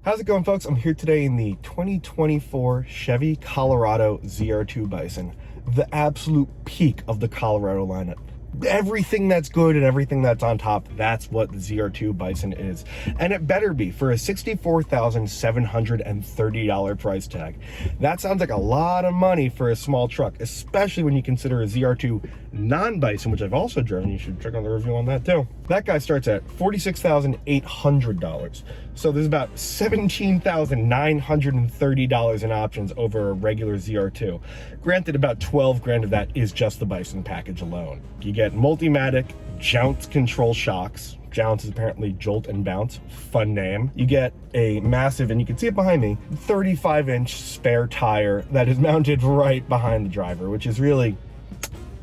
How's it going, folks? I'm here today in the 2024 Chevy Colorado ZR2 Bison, the absolute peak of the Colorado lineup. Everything that's good and everything that's on top, that's what the ZR2 Bison is. And it better be for a $64,730 price tag. That sounds like a lot of money for a small truck, especially when you consider a ZR2 non-Bison, which I've also driven. You should check out the review on that too. That guy starts at $46,800. So there's about $17,930 in options over a regular ZR2. Granted, about 12 grand of that is just the Bison package alone. You get Multimatic Jounce control shocks. Jounce is apparently jolt and bounce, fun name. You get a massive, and you can see it behind me, 35-inch spare tire that is mounted right behind the driver, which is really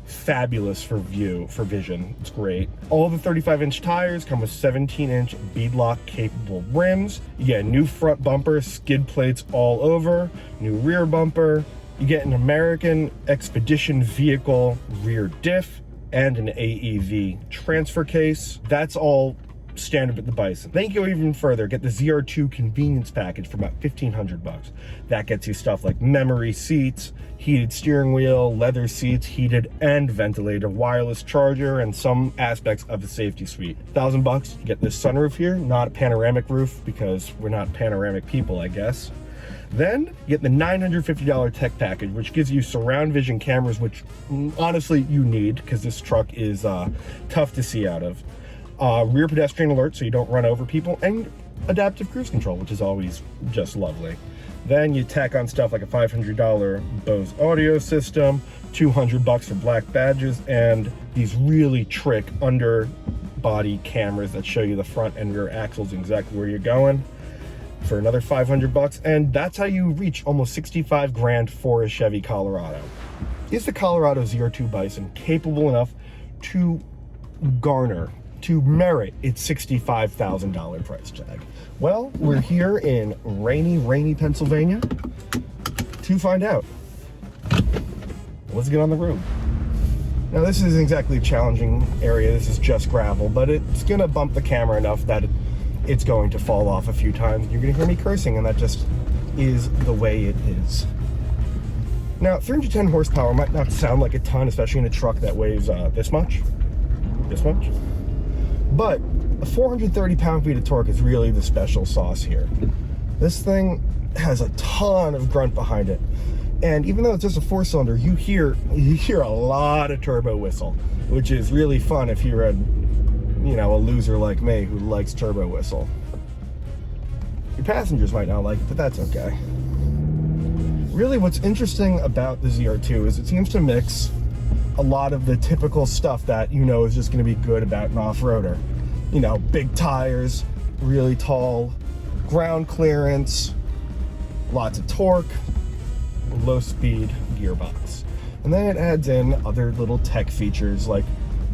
fabulous for vision. It's great. All the 35-inch tires come with 17-inch beadlock capable rims. You get a new front bumper, skid plates all over, new rear bumper. You get an American Expedition vehicle rear diff and an AEV transfer case. That's all standard with the Bison. Then you go even further, get the ZR2 convenience package for about $1,500. That gets you stuff like memory seats, heated steering wheel, leather seats, heated and ventilated, wireless charger, and some aspects of the safety suite. $1,000, you get this sunroof here, not a panoramic roof because we're not panoramic people, I guess. Then you get the $950 tech package, which gives you surround vision cameras, which honestly you need because this truck is tough to see out of. Rear pedestrian alert so you don't run over people, and adaptive cruise control, which is always just lovely. Then you tack on stuff like a $500 Bose audio system, $200 for black badges, and these really trick underbody cameras that show you the front and rear axles, exactly where you're going, for another $500. And that's how you reach almost 65 grand for a Chevy Colorado. Is the Colorado ZR2 Bison capable enough to merit its $65,000 price tag? Well, we're here in rainy Pennsylvania to find out. Let's get on the road. Now, this isn't exactly a challenging area. This is just gravel, but it's gonna bump the camera enough that it's going to fall off a few times. You're gonna hear me cursing, and that just is the way it is. Now, 310 horsepower might not sound like a ton, especially in a truck that weighs this much. But a 430 pound-feet of torque is really the special sauce here. This thing has a ton of grunt behind it. And even though it's just a 4-cylinder, you hear a lot of turbo whistle, which is really fun if you're a loser like me who likes turbo whistle. Your passengers might not like it, but that's okay. Really, what's interesting about the ZR2 is it seems to mix a lot of the typical stuff that is just going to be good about an off-roader. Big tires, really tall ground clearance, lots of torque, low speed gearbox. And then it adds in other little tech features like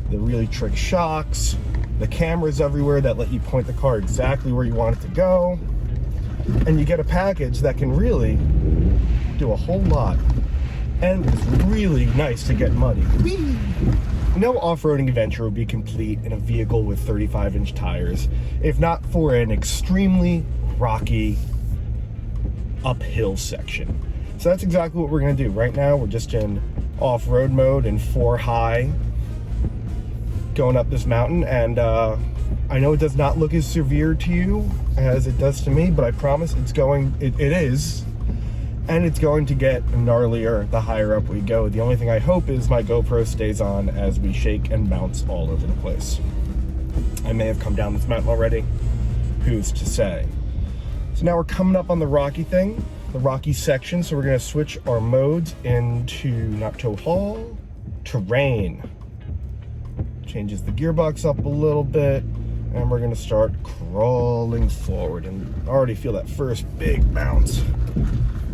the really trick shocks, the cameras everywhere that let you point the car exactly where you want it to go. And you get a package that can really do a whole lot. And it's really nice to get muddy. No off-roading adventure would be complete in a vehicle with 35-inch tires if not for an extremely rocky uphill section. So that's exactly what we're going to do. Right now, we're just in off-road mode in 4 high, going up this mountain, and I know it does not look as severe to you as it does to me, but I promise it is. And it's going to get gnarlier the higher up we go. The only thing I hope is my GoPro stays on as we shake and bounce all over the place. I may have come down this mountain already. Who's to say? So now we're coming up on the rocky section. So we're gonna switch our modes into not tow haul, terrain. Changes the gearbox up a little bit. And we're gonna start crawling forward. And I already feel that first big bounce.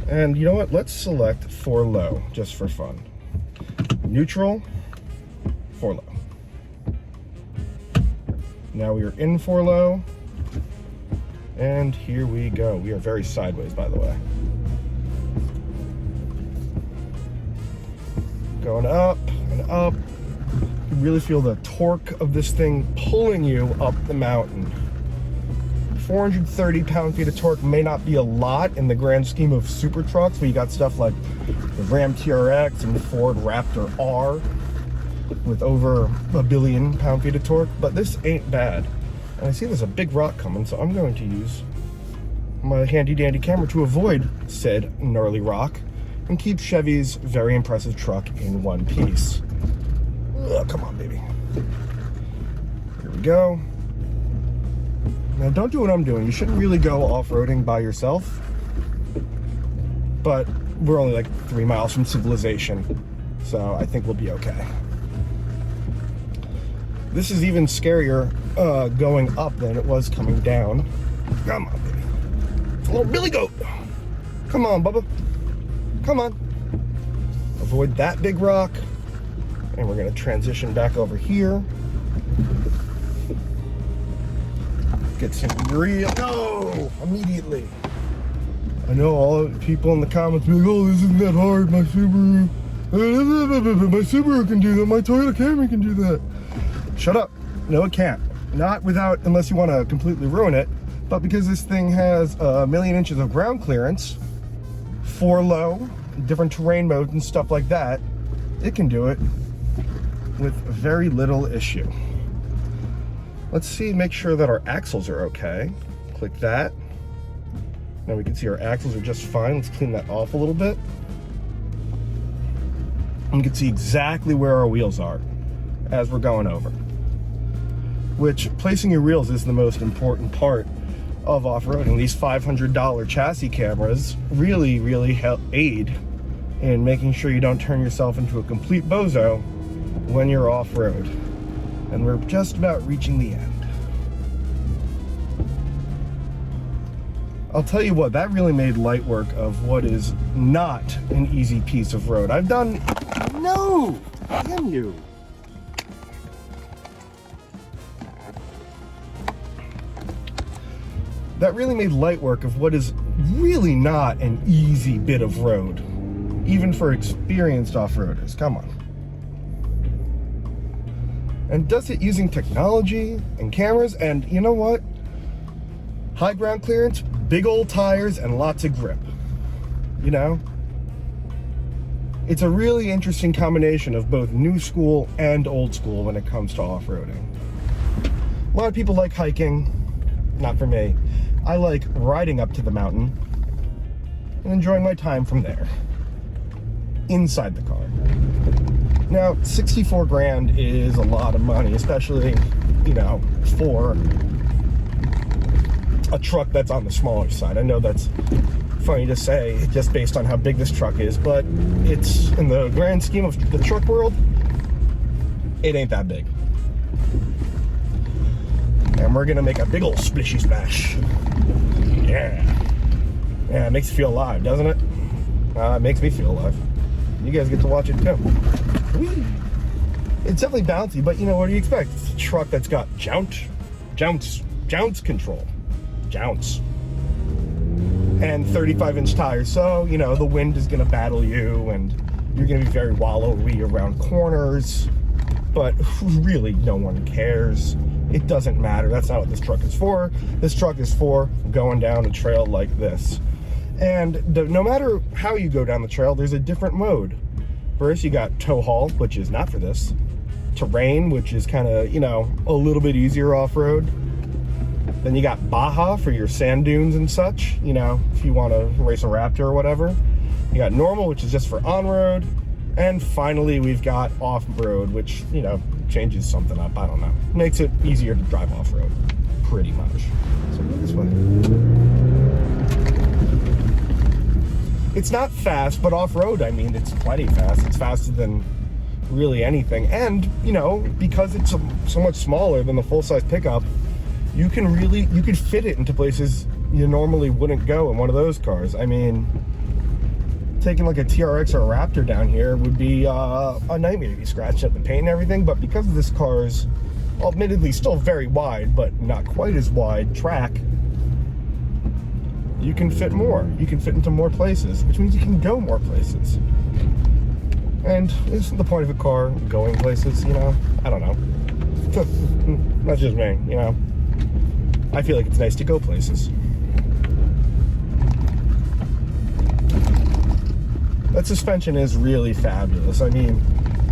And you know what? Let's select 4 low, just for fun. Neutral, 4 low. Now we are in 4 low. And here we go. We are very sideways, by the way. Going up and up. You really feel the torque of this thing pulling you up the mountain. 430 pound-feet of torque may not be a lot in the grand scheme of super trucks, but you got stuff like the Ram TRX and Ford Raptor R with over 1 billion pound-feet of torque, but this ain't bad. And I see there's a big rock coming, so I'm going to use my handy-dandy camera to avoid said gnarly rock and keep Chevy's very impressive truck in one piece. Ugh, come on, baby. Here we go. Now, don't do what I'm doing. You shouldn't really go off-roading by yourself, but we're only like 3 miles from civilization, so I think we'll be okay. This is even scarier going up than it was coming down. Come on, baby. It's a little billy goat. Come on, Bubba. Come on. Avoid that big rock. And we're going to transition back over here. Get some real... No! Immediately. I know all the people in the comments be like, oh, this isn't that hard. My Subaru... My Subaru can do that. My Toyota Camry can do that. Shut up. No, it can't. Not without, unless you want to completely ruin it, but because this thing has 1 million inches of ground clearance, 4 low, different terrain modes and stuff like that, it can do it with very little issue. Let's see, make sure that our axles are okay. Click that. Now we can see our axles are just fine. Let's clean that off a little bit. And you can see exactly where our wheels are as we're going over. Which, placing your wheels is the most important part of off-roading. These $500 chassis cameras really, really help aid in making sure you don't turn yourself into a complete bozo when you're off-road. And we're just about reaching the end. I'll tell you what, that really made light work of what is not an easy piece of road. I've done... No! Damn you! That really made light work of what is really not an easy bit of road, even for experienced off-roaders. Come on. And does it using technology and cameras, and you know what? High ground clearance, big old tires, and lots of grip. You know? It's a really interesting combination of both new school and old school when it comes to off-roading. A lot of people like hiking. Not for me. I like riding up to the mountain and enjoying my time from there, inside the car. Now, 64 grand is a lot of money, especially, you know, for a truck that's on the smaller side. I know that's funny to say just based on how big this truck is, but it's, in the grand scheme of the truck world, it ain't that big. And we're gonna make a big old splishy splash. Yeah. Yeah, it makes you feel alive, doesn't it? It makes me feel alive. You guys get to watch it too. Whee! It's definitely bouncy, but you know, what do you expect? It's a truck that's got jounce control. Jounce. And 35-inch tires, so, you know, the wind is gonna battle you, and you're gonna be very wallowy around corners, but really, no one cares. It doesn't matter. That's not what this truck is for. This truck is for going down a trail like this. And no matter how you go down the trail, there's a different mode. First, you got tow haul, which is not for this. Terrain, which is kind of, you know, a little bit easier off-road. Then you got Baja for your sand dunes and such, you know, if you want to race a Raptor or whatever. You got normal, which is just for on-road. And finally, we've got off-road, which, you know, changes something up. I don't know. Makes it easier to drive off-road, pretty much. So go this way. It's not fast, but off-road, I mean, it's plenty fast. It's faster than really anything. And, you know, because it's so much smaller than the full-size pickup, you could fit it into places you normally wouldn't go in one of those cars. I mean, taking like a TRX or a Raptor down here would be a nightmare. You'd be scratching up the paint and everything, but because of this car's admittedly still very wide, but not quite as wide track, you can fit more. You can fit into more places, which means you can go more places. And isn't the point of a car going places, you know? I don't know. That's just me, you know? I feel like it's nice to go places. That suspension is really fabulous. I mean,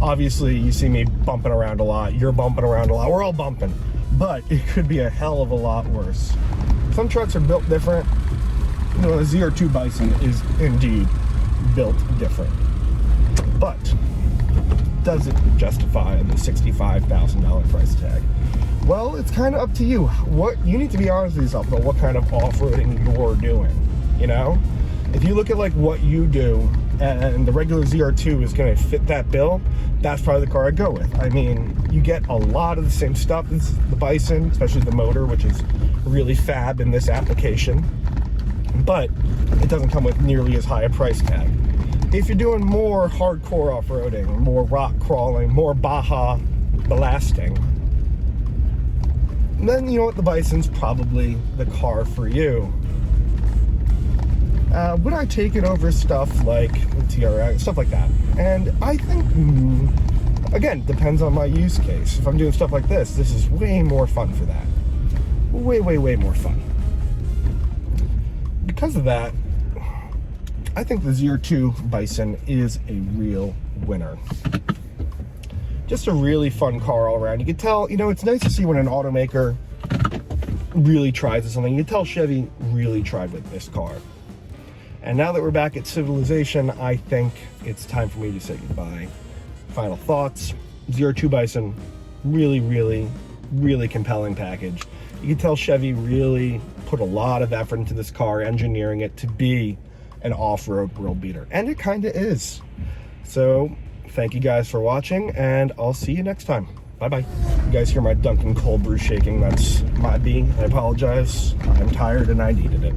obviously you see me bumping around a lot, you're bumping around a lot, we're all bumping, but it could be a hell of a lot worse. Some trucks are built different. You know, the ZR2 Bison is indeed built different. But does it justify the $65,000 price tag? Well, it's kind of up to you. You need to be honest with yourself about what kind of off-roading you're doing, you know? If you look at like what you do and the regular ZR2 is going to fit that bill, that's probably the car I'd go with. I mean, you get a lot of the same stuff as the Bison, especially the motor, which is really fab in this application, but it doesn't come with nearly as high a price tag. If you're doing more hardcore off-roading, more rock crawling, more Baja blasting, then you know what, the Bison's probably the car for you. Would I take it over stuff like the TRX, stuff like that? And I think, again, depends on my use case. If I'm doing stuff like this is way more fun for that. Way, way, way more fun. Because of that, I think the ZR2 Bison is a real winner. Just a really fun car all around. You can tell, you know, it's nice to see when an automaker really tries something. You can tell Chevy really tried with this car. And now that we're back at civilization, I think it's time for me to say goodbye. Final thoughts: ZR2 Bison, really, really, really compelling package. You can tell Chevy really put a lot of effort into this car, engineering it to be an off-road world beater. And it kind of is. So, thank you guys for watching, and I'll see you next time. Bye-bye. You guys hear my Dunkin' cold brew shaking. That's my being. I apologize. I'm tired and I needed it.